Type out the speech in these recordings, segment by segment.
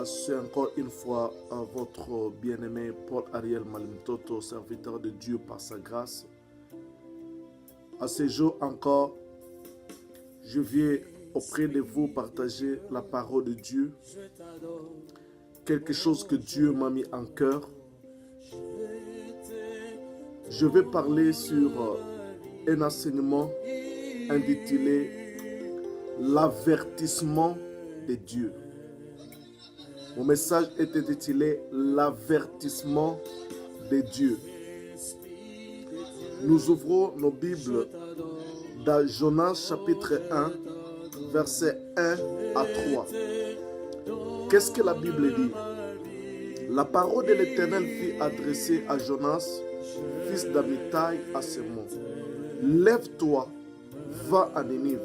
C'est encore une fois votre bien-aimé Paul Ariel Malimtoto, serviteur de Dieu par sa grâce. À ce jour encore, je viens auprès de vous partager la parole de Dieu, quelque chose que Dieu m'a mis en cœur. Je vais parler sur un enseignement intitulé « L'avertissement de Dieu ». Mon message est intitulé « L'avertissement de Dieu ». Nous ouvrons nos Bibles dans Jonas chapitre 1, versets 1 à 3. Qu'est-ce que la Bible dit? La parole de l'Éternel fut adressée à Jonas, fils d'Amittai, à ce mot. Lève-toi, va à Ninive,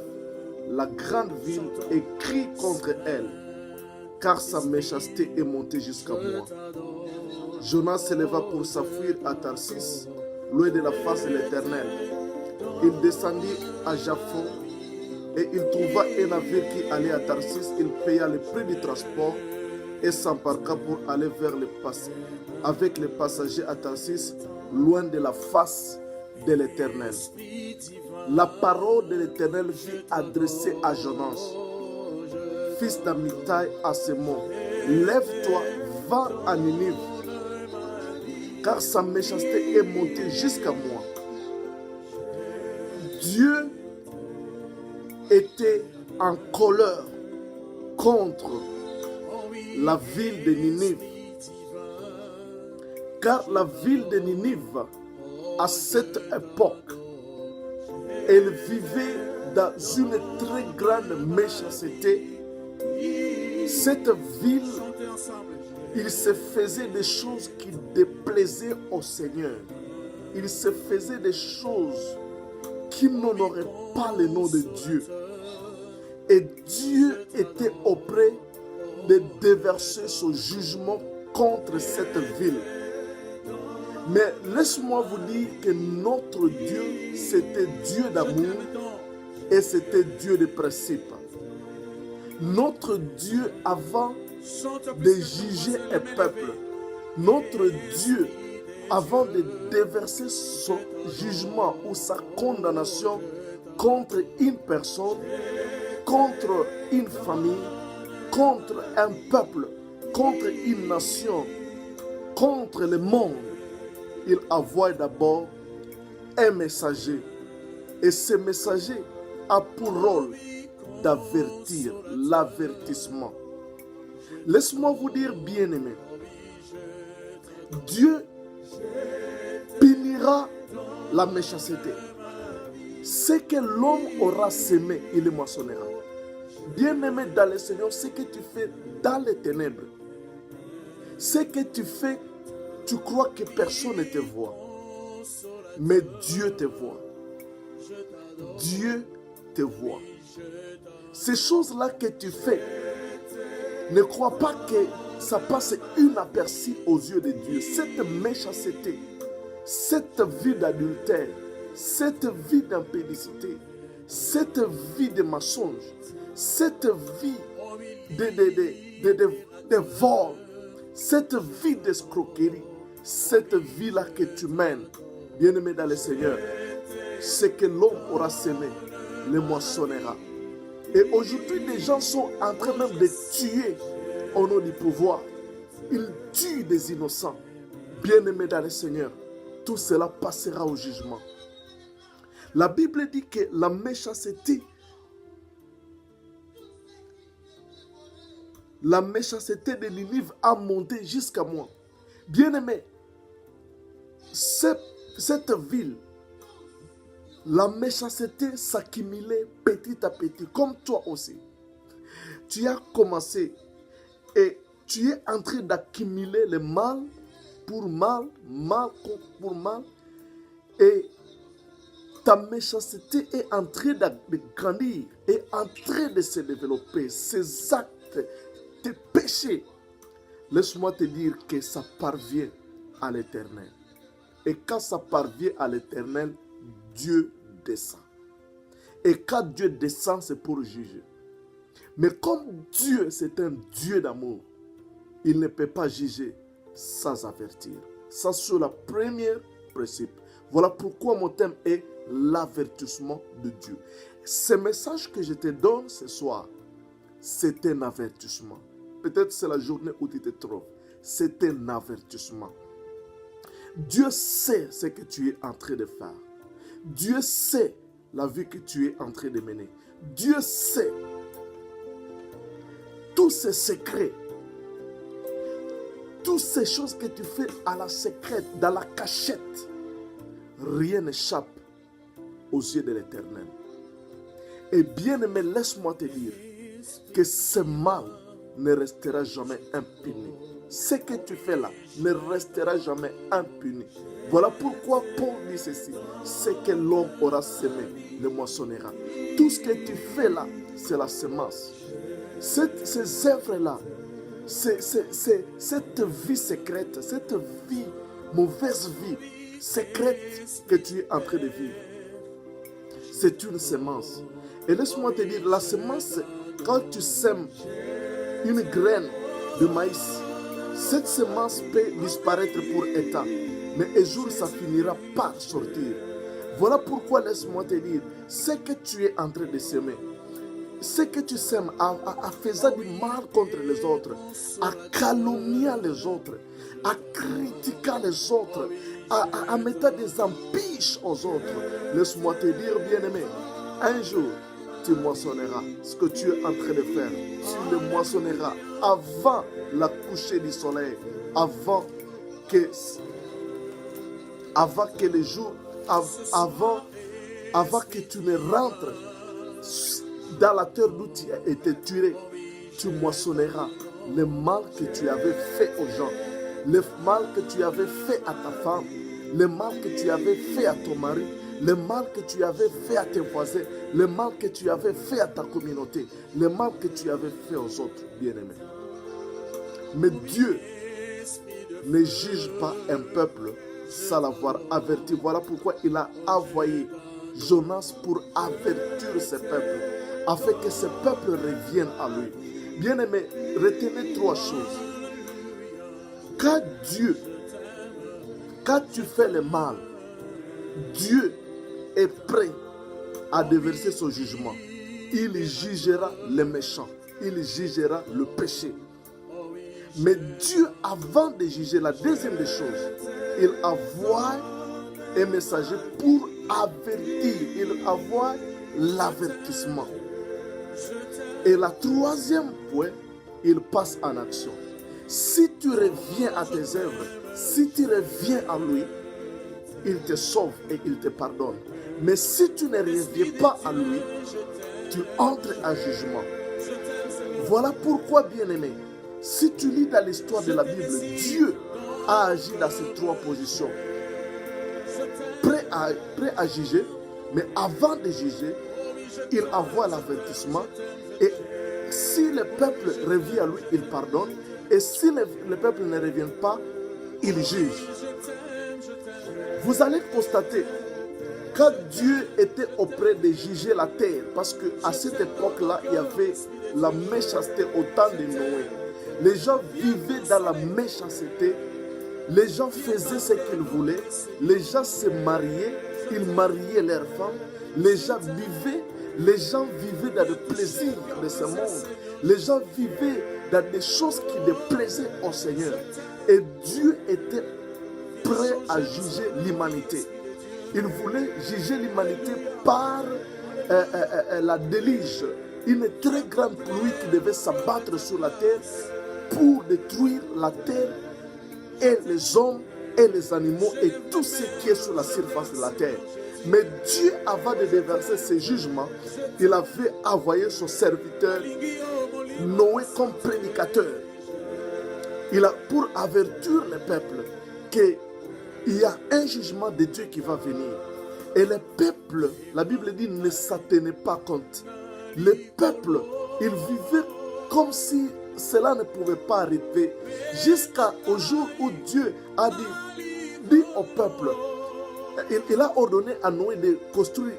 la grande ville, et crie contre elle, car sa méchanceté est montée jusqu'à moi. Jonas se leva pour s'enfuir à Tarsis, loin de la face de l'Éternel. Il descendit à Japhon et il trouva un navire qui allait à Tarsis. Il paya le prix du transport et s'embarqua pour aller avec les passagers à Tarsis, loin de la face de l'Éternel. La parole de l'Éternel fut adressée à Jonas, fils d'Amittai, à ce mot. Lève-toi, va à Ninive, car sa méchanceté est montée jusqu'à moi. Dieu était en colère contre la ville de Ninive, car la ville de Ninive, à cette époque, elle vivait dans une très grande méchanceté. Cette ville, il se faisait des choses qui déplaisaient au Seigneur. Il se faisait des choses qui n'honoraient pas le nom de Dieu. Et Dieu était auprès de déverser son jugement contre cette ville. Mais laisse-moi vous dire que notre Dieu, c'était Dieu d'amour et c'était Dieu de principe. Notre Dieu, avant de juger un peuple, notre Dieu, avant de déverser son jugement ou sa condamnation contre une personne, contre une famille, contre un peuple, contre une nation, contre le monde, il envoie d'abord un messager. Et ce messager a pour rôle d'avertir, l'avertissement. Laisse-moi vous dire, bien-aimés, Dieu punira la méchanceté. Ce que l'homme aura semé, il le moissonnera. Bien-aimé dans le Seigneur, ce que tu fais dans les ténèbres, ce que tu fais, tu crois que personne ne te voit. Mais Dieu te voit. Dieu te voit. Ces choses-là que tu fais, ne crois pas que ça passe inaperçu aux yeux de Dieu. Cette méchanceté, cette vie d'adultère, cette vie d'impédicité, cette vie de mensonge, cette vie de vol, cette vie d'escroquerie, cette vie-là que tu mènes, bien-aimé dans le Seigneur, ce que l'homme aura semé, le moissonnera. Et aujourd'hui, les gens sont en train même de tuer au nom du pouvoir. Ils tuent des innocents. Bien-aimé dans le Seigneur, tout cela passera au jugement. La Bible dit que la méchanceté de Ninive a monté jusqu'à moi. Bien-aimé, cette ville, la méchanceté s'accumulait petit à petit, comme toi aussi. Tu as commencé et tu es en train d'accumuler le mal pour mal, mal pour mal, et ta méchanceté est en train de grandir, est en train de se développer. Ces actes, tes péchés, laisse-moi te dire que ça parvient à l'Éternel. Et quand ça parvient à l'Éternel, Dieu descend. Et quand Dieu descend, c'est pour juger. Mais comme Dieu, c'est un Dieu d'amour, il ne peut pas juger sans avertir. Ça, c'est le premier principe. Voilà pourquoi mon thème est l'avertissement de Dieu. Ce message que je te donne ce soir, c'est un avertissement. Peut-être c'est la journée où tu te trouves. C'est un avertissement. Dieu sait ce que tu es en train de faire. Dieu sait la vie que tu es en train de mener. Dieu sait tous ces secrets, toutes ces choses que tu fais à la secrète, dans la cachette. Rien n'échappe aux yeux de l'Éternel. Et bien aimé, laisse-moi te dire que ce mal ne restera jamais impuni. Ce que tu fais là ne restera jamais impuni. Voilà pourquoi Paul dit ceci. Ce que l'homme aura semé, le moissonnera. Tout ce que tu fais là, c'est la semence. Ces œuvres-là, cette vie secrète, cette vie, mauvaise vie secrète que tu es en train de vivre, c'est une semence. Et laisse-moi te dire, la semence, quand tu sèmes une graine de maïs, cette semence peut disparaître pour état, mais un jour ça finira par sortir. Voilà pourquoi laisse-moi te dire, ce que tu es en train de semer, ce que tu sèmes à faisant du mal contre les autres, à calomnier les autres, à critiquer les autres, à mettre des embûches aux autres, laisse-moi te dire, bien-aimé, un jour, tu moissonneras ce que tu es en train de faire. Tu le moissonneras avant la coucher du soleil, avant que le jour, avant que tu ne rentres dans la terre d'où tu as été tué. Tu moissonneras le mal que tu avais fait aux gens, le mal que tu avais fait à ta femme, le mal que tu avais fait à ton mari, le mal que tu avais fait à tes voisins, le mal que tu avais fait à ta communauté, le mal que tu avais fait aux autres, bien-aimés. Mais Dieu ne juge pas un peuple sans l'avoir averti. Voilà pourquoi il a envoyé Jonas pour avertir ce peuple, afin que ce peuple revienne à lui. Bien-aimés, retenez trois choses. Quand tu fais le mal, Dieu est prêt à déverser son jugement. Il jugera les méchants. Il jugera le péché. Mais Dieu, avant de juger, la deuxième des choses, il envoie un messager pour avertir. Il envoie l'avertissement. Et la troisième point, il passe en action. Si tu reviens à tes œuvres, si tu reviens à lui, il te sauve et il te pardonne. Mais si tu ne reviens pas à lui, tu entres en jugement. Voilà pourquoi, bien-aimé, si tu lis dans l'histoire de la Bible, Dieu a agi dans ces trois positions. Prêt à juger, mais avant de juger, il envoie l'avertissement. Et si le peuple revient à lui, il pardonne. Et si le peuple ne revient pas, il juge. Vous allez constater, quand Dieu était auprès de juger la terre, parce qu'à cette époque-là, il y avait la méchanceté au temps de Noé. Les gens vivaient dans la méchanceté. Les gens faisaient ce qu'ils voulaient. Les gens se mariaient. Ils mariaient leurs femmes. Les gens vivaient dans le plaisir de ce monde. Les gens vivaient dans des choses qui déplaisaient au Seigneur. Et Dieu était prêt à juger l'humanité. Il voulait juger l'humanité par la déluge, une très grande pluie qui devait s'abattre sur la terre pour détruire la terre et les hommes et les animaux et tout ce qui est sur la surface de la terre. Mais Dieu, avant de déverser ses jugements, il avait envoyé son serviteur Noé comme prédicateur. Pour avertir le peuple qu'il y a un jugement de Dieu qui va venir. Et le peuple, la Bible dit, ne s'en tenait pas compte. Le peuple, il vivait comme si cela ne pouvait pas arriver. Jusqu'au jour où Dieu a dit au peuple, il a ordonné à Noé de construire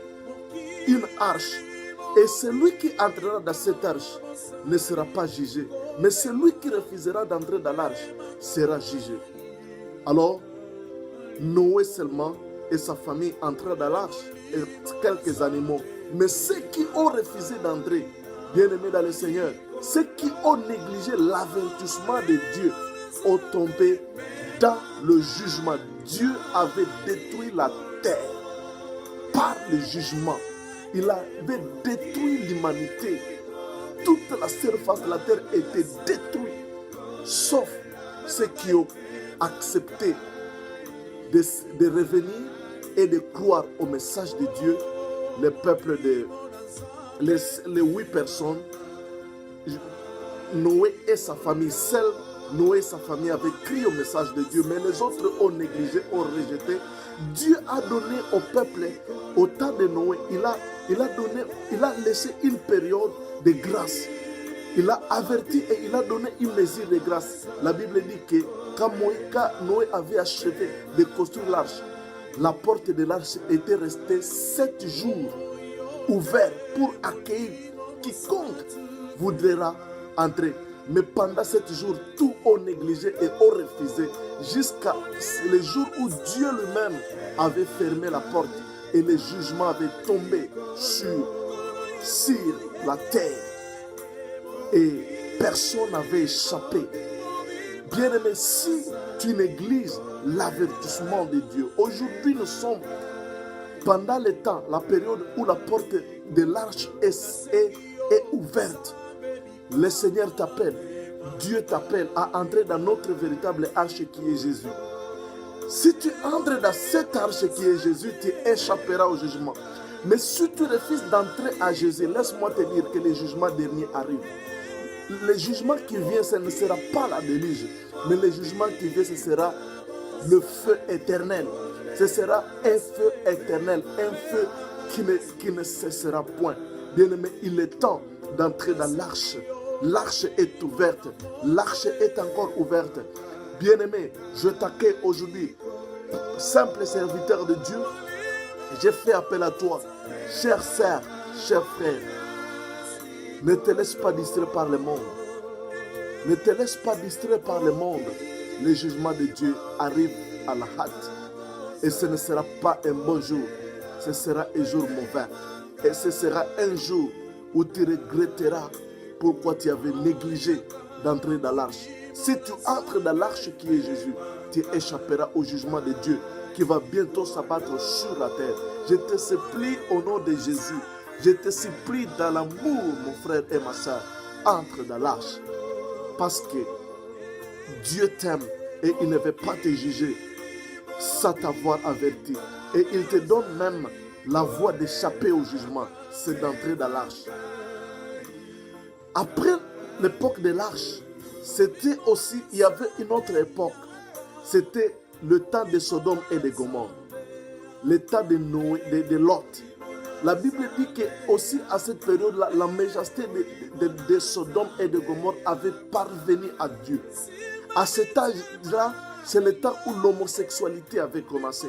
une arche. Et celui qui entrera dans cette arche ne sera pas jugé Mais celui qui refusera d'entrer dans l'arche sera jugé. Alors, Noé seulement et sa famille entrèrent dans l'arche et quelques animaux. Mais ceux qui ont refusé d'entrer, bien-aimés dans le Seigneur, ceux qui ont négligé l'avertissement de Dieu, ont tombé dans le jugement. Dieu avait détruit la terre par le jugement. Il avait détruit l'humanité. Toute la surface de la terre était détruite, sauf ceux qui ont accepté de revenir et de croire au message de Dieu. Le peuple les 8 personnes, Noé et sa famille, seul Noé et sa famille avaient crié au message de Dieu, mais les autres ont négligé, ont rejeté. Dieu a donné au peuple, au temps de Noé, il a laissé une période de grâce. Il a averti et il a donné une mesure de grâce. La Bible dit que quand Noé avait achevé de construire l'arche, la porte de l'arche était restée 7 jours ouverte pour accueillir quiconque voudra entrer. Mais pendant 7 jours, tout ont négligé et ont refusé jusqu'à le jour où Dieu lui-même avait fermé la porte et le jugement avait tombé sur la terre. Et personne n'avait échappé. Bien-aimé, si tu négliges l'avertissement de Dieu, aujourd'hui nous sommes pendant le temps, la période où la porte de l'arche est ouverte. Le Seigneur t'appelle, Dieu t'appelle à entrer dans notre véritable arche qui est Jésus. Si tu entres dans cette arche qui est Jésus, tu échapperas au jugement. Mais si tu refuses d'entrer à Jésus, laisse-moi te dire que le jugement dernier arrive. Le jugement qui vient, ce ne sera pas la déluge, mais le jugement qui vient, ce sera le feu éternel. Ce sera un feu éternel, un feu qui ne cessera point. Bien-aimé, il est temps d'entrer dans l'arche. L'arche est ouverte. L'arche est encore ouverte. Bien-aimé, je t'accueille aujourd'hui, simple serviteur de Dieu. J'ai fait appel à toi, chère sœur, cher frère. Ne te laisse pas distraire par le monde. Ne te laisse pas distraire par le monde. Le jugement de Dieu arrive à la hâte. Et ce ne sera pas un bon jour. Ce sera un jour mauvais. Et ce sera un jour où tu regretteras pourquoi tu avais négligé d'entrer dans l'arche. Si tu entres dans l'arche qui est Jésus, tu échapperas au jugement de Dieu qui va bientôt s'abattre sur la terre. Je te supplie au nom de Jésus. Je te supplie dans l'amour, mon frère et ma soeur, entre dans l'arche. Parce que Dieu t'aime et il ne veut pas te juger sans t'avoir averti. Et il te donne même la voie d'échapper au jugement, c'est d'entrer dans l'arche. Après l'époque de l'arche, il y avait une autre époque. C'était le temps de Sodome et de Gomorrhe. Le temps de Noé, de Lot. La Bible dit que aussi à cette période-là, la méchanceté de Sodome et de Gomorrhe avait parvenu à Dieu. À cet âge-là, c'est le temps où l'homosexualité avait commencé.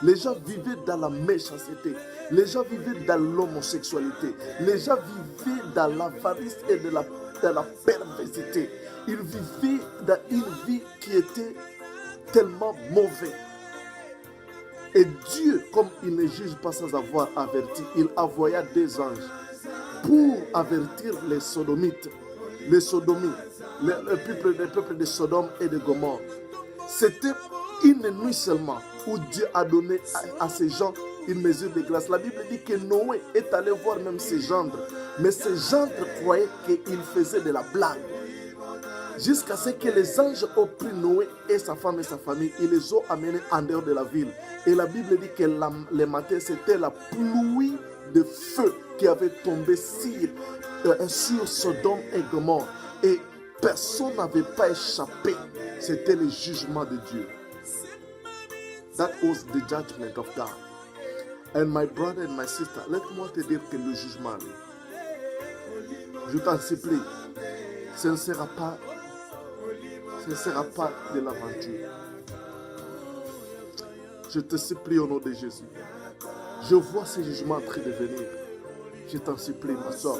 Les gens vivaient dans la méchanceté. Les gens vivaient dans l'homosexualité. Les gens vivaient dans l'avarice et dans la perversité. Ils vivaient dans une vie qui était tellement mauvaise. Et Dieu, comme il ne juge pas sans avoir averti, il envoya des anges pour avertir les sodomites, le peuple de Sodome et de Gomorrhe. C'était une nuit seulement où Dieu a donné à ces gens une mesure de grâce. La Bible dit que Noé est allé voir même ses gendres, mais ses gendres croyaient qu'il faisait de la blague. Jusqu'à ce que les anges ont pris Noé et sa femme et sa famille, ils les ont amenés en dehors de la ville. Et la Bible dit que le matin, c'était la pluie de feu qui avait tombé sur Sodome et Gomorrhe. Et personne n'avait pas échappé. C'était le jugement de Dieu. That was the judgment of God. And my brother and my sister, laisse-moi te dire que le jugement arrive. Je t'en supplie, ce ne sera pas de l'aventure. Je te supplie au nom de Jésus. Je vois ce jugement en train de venir. Je t'en supplie, ma soeur.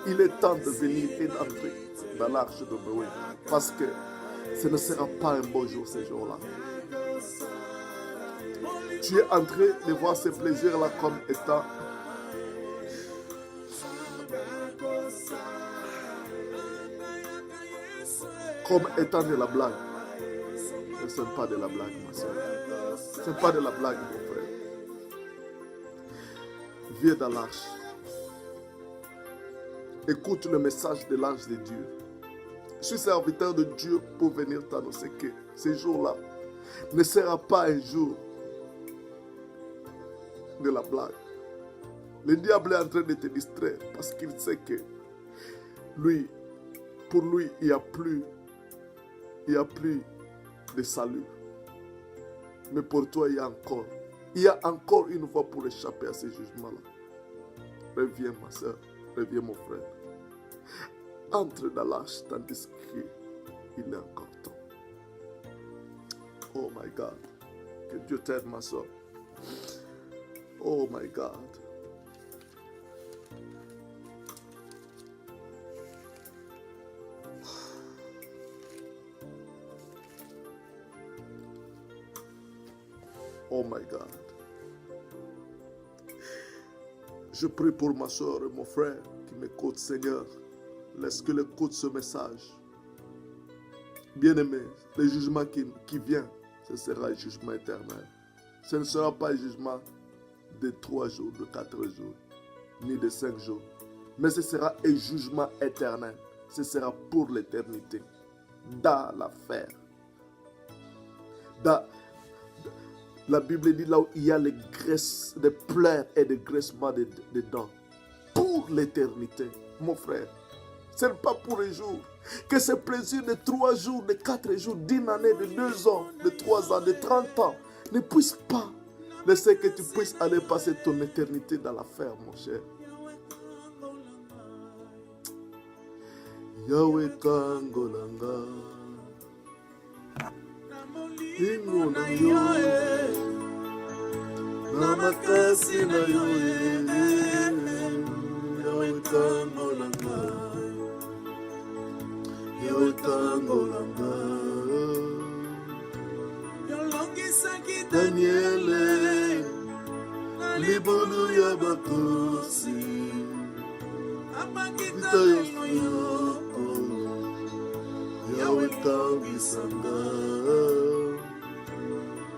Il est temps de venir et d'entrer dans l'arche de Noé. Parce que ce ne sera pas un beau jour ce jour-là. Tu es en train de voir ces plaisirs-là comme étant de la blague. Mais ce n'est pas de la blague, ma soeur. Ce n'est pas de la blague, mon frère. Viens dans l'arche. Écoute le message de l'ange de Dieu. Je suis serviteur de Dieu pour venir t'annoncer que ce jour-là ne sera pas un jour de la blague. Le diable est en train de te distraire parce qu'il sait que pour lui, il n'y a plus de salut. Mais pour toi, il y a encore une voie pour échapper à ce jugement-là. Reviens, ma soeur, reviens, mon frère. Entre dans l'arche tandis qu'il est encore temps. Oh my God. Que Dieu t'aide, ma soeur. Oh my God. Oh my God. Je prie pour ma soeur et mon frère qui m'écoutent, Seigneur. Laisse qu'il écoute ce message. Bien-aimé, le jugement qui vient, ce sera un jugement éternel. Ce ne sera pas un jugement de 3 jours, de 4 jours, ni de 5 jours. Mais ce sera un jugement éternel. Ce sera pour l'éternité. Dans l'affaire. La Bible dit là où il y a les pleurs et des graissements de dents. Pour l'éternité, mon frère. Ce n'est pas pour un jour. Que ce plaisir de 3 jours, de 4 jours, d'1 année, de 2 ans, de 3 ans, de 30 ans, ne puisse pas laisser que tu puisses aller passer ton éternité dans l'affaire, mon cher. Yahweh Kangolanga. Ingo na yo, namakasi na yo, Yahweh Kangolanga, Yahweh Kangolanga, yolongisaki Daniele, libulu ya bakosi, apakita yo, Yahweh Kangisanga.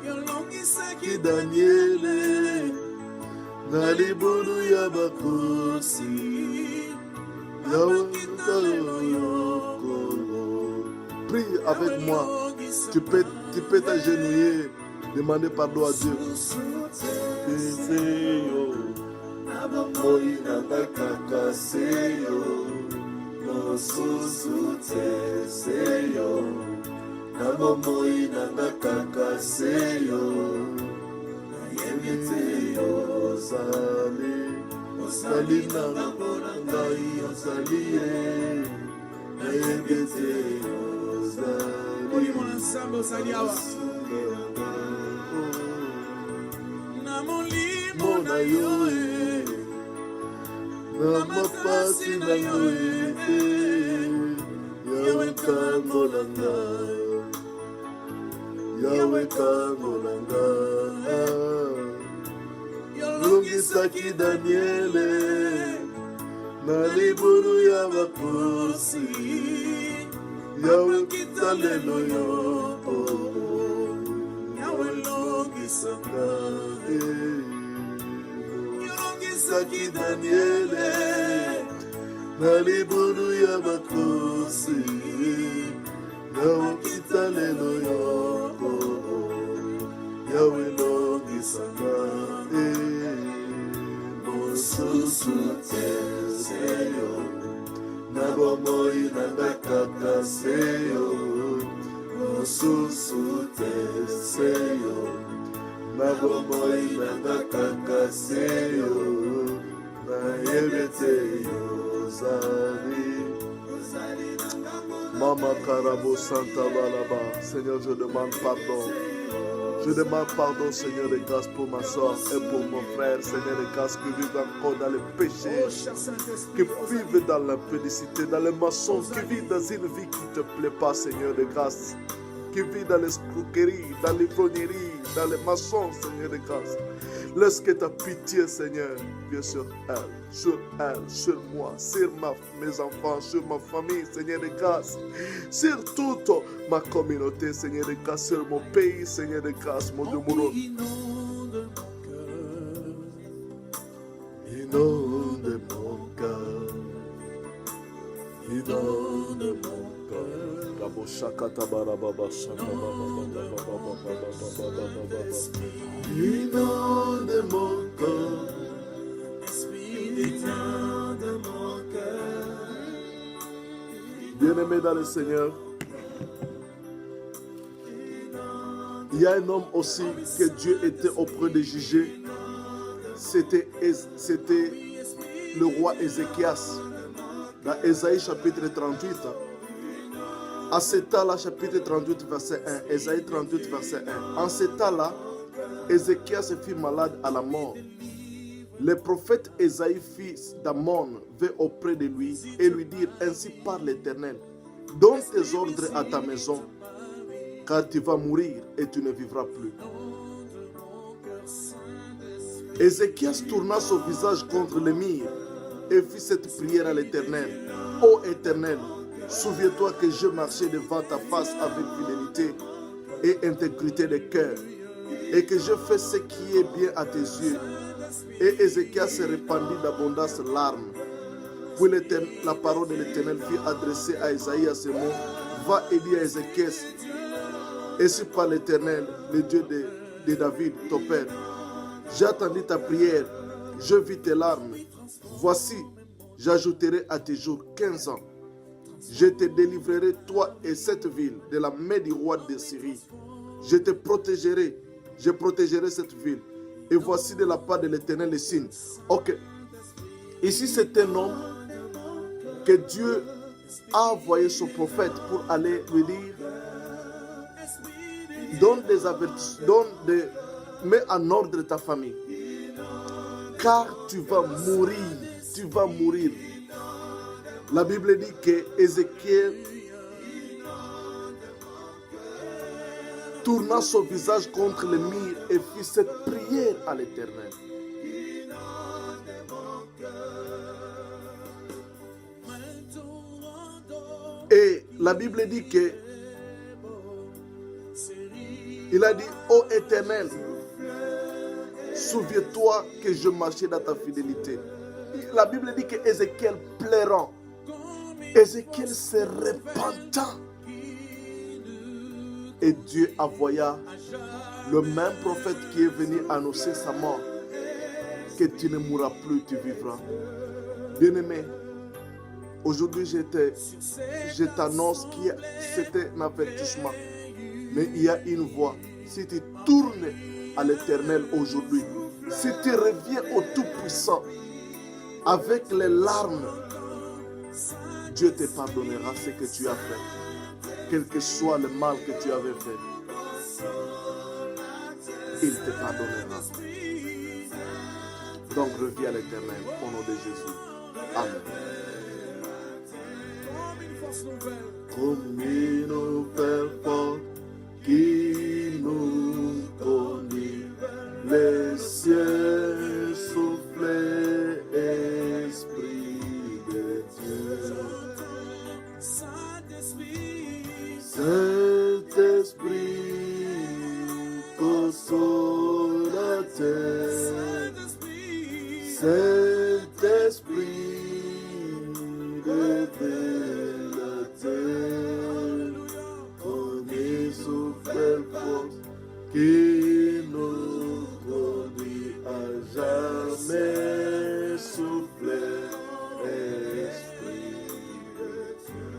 Yolongisaki Daniele, na libulu ya bakosi, Yahweh Kangisanga. Prie avec moi. Tu peux t'agenouiller, demander pardon à Dieu. Namapasi na yo, Yahweh Kangolanga, Yahweh Kangolanga. Yolongisaki Daniele, na libulu ya bakosi, Yahweh kitalelo yo, Yahweh longisanga. Yolongisaki Daniele, na libulu ya bakosi, Yahweh kitalelo yo, Yahweh longisanga. Mosusu te seyo, na bomoi na kaka seyo. Mosusu te seyo, na bomoi na kaka seyo. Na yebete yo zali. Mama Karabo Santa Balaba. Seigneur, je demande pardon. Je demande pardon, Seigneur de grâce, pour ma soeur et pour mon frère, Seigneur de grâce, qui vivent encore dans le péché, qui vivent dans l'impudicité, dans le mensonge, qui vivent dans une vie qui ne te plaît pas, Seigneur de grâce, qui vit dans l'escroquerie, dans l'ivrognerie, dans les mensonges, Seigneur de grâce. Laisse que ta pitié, Seigneur, vienne sur moi, sur mes enfants, sur ma famille, Seigneur de grâce, sur toute ma communauté, Seigneur de grâce, sur mon pays, Seigneur de grâce, mon Dieu, mon Dieu. Inonde mon cœur, inonde mon cœur. Inonde mon cœur, inonde mon cœur. Bien-aimé dans le Seigneur, il y a un homme aussi que Dieu était auprès de juger. C'était le roi Ézéchias. Dans Ésaïe chapitre 38. À ce temps-là, chapitre 38, verset 1. Ésaïe 38, verset 1. En ce temps-là, Ézéchias fut malade à la mort. Le prophète Ésaïe, fils d'Amon, vint auprès de lui et lui dit: ainsi parle l'Éternel, donne tes ordres à ta maison, car tu vas mourir et tu ne vivras plus. Ézéchias tourna son visage contre le mur et fit cette prière à l'Éternel: ô Éternel, souviens-toi que je marchais devant ta face avec fidélité et intégrité de cœur, et que je fais ce qui est bien à tes yeux. Et Ézéchias se répandit d'abondance larmes. Puis la parole de l'Éternel fut adressée à Ésaïe à ces mots: va et dis à Ézéchias, ainsi parle l'Éternel, le Dieu de David, ton père. J'ai attendu ta prière, je vis tes larmes. Voici, j'ajouterai à tes jours 15 ans. Je te délivrerai, toi et cette ville, de la main du roi de Syrie. Je protégerai cette ville. Et voici de la part de l'Éternel les signes. Ok. Ici, c'est un homme que Dieu a envoyé son prophète pour aller lui dire: donne des avertissements, mets en ordre ta famille. Car tu vas mourir. Tu vas mourir. La Bible dit que Ézéchiel tourna son visage contre le mur et fit cette prière à l'Éternel. Et la Bible dit que il a dit: ô Éternel, souviens-toi que je marchais dans ta fidélité. La Bible dit que Ézéchiel pleurant, Ézéchiel se repentant. Et Dieu envoya le même prophète qui est venu annoncer sa mort, que tu ne mourras plus, tu vivras. Bien-aimé, aujourd'hui je t'annonce que c'était un avertissement. Mais il y a une voie. Si tu tournes à l'Éternel aujourd'hui, si tu reviens au Tout-Puissant, avec les larmes, Dieu te pardonnera ce que tu as fait. Quel que soit le mal que tu avais fait, il te pardonnera. Donc reviens à l'Éternel au nom de Jésus. Amen. Comme une nouvelle force qui nous conduit, les cieux soufflent, Esprit de Dieu. Saint-Esprit, consolateur, Saint-Esprit, révélateur, connais souffle force qui nous conduit à jamais souffler, Esprit de Dieu.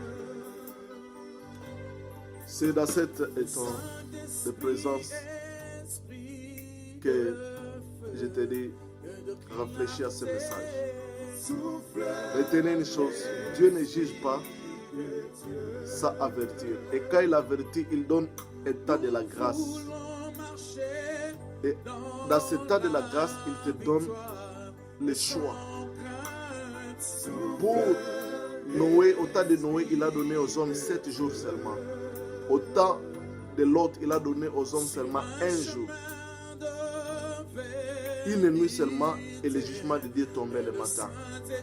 C'est dans cet état de présence que je te dis, réfléchis à ce message. Retenez une chose, Dieu ne juge pas sans avertir. Et quand il avertit, il donne un temps de la grâce. Et dans ce temps de la grâce, il te donne le choix. Pour Noé, au temps de Noé, il a donné aux hommes 7 jours seulement. Au temps de Lot, il a donné aux hommes seulement 1 jour. Une nuit seulement, et le jugement de Dieu tombait le matin.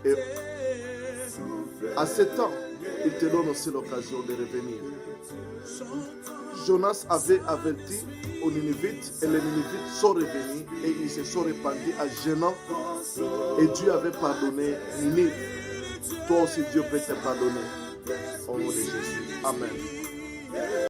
Et à ce temps, il te donne aussi l'occasion de revenir. Jonas avait averti aux Ninivites et les Ninivites sont revenus et ils se sont répandus à gênant et Dieu avait pardonné Ninive. Toi aussi Dieu peut te pardonner. Au nom de Jésus. Amen.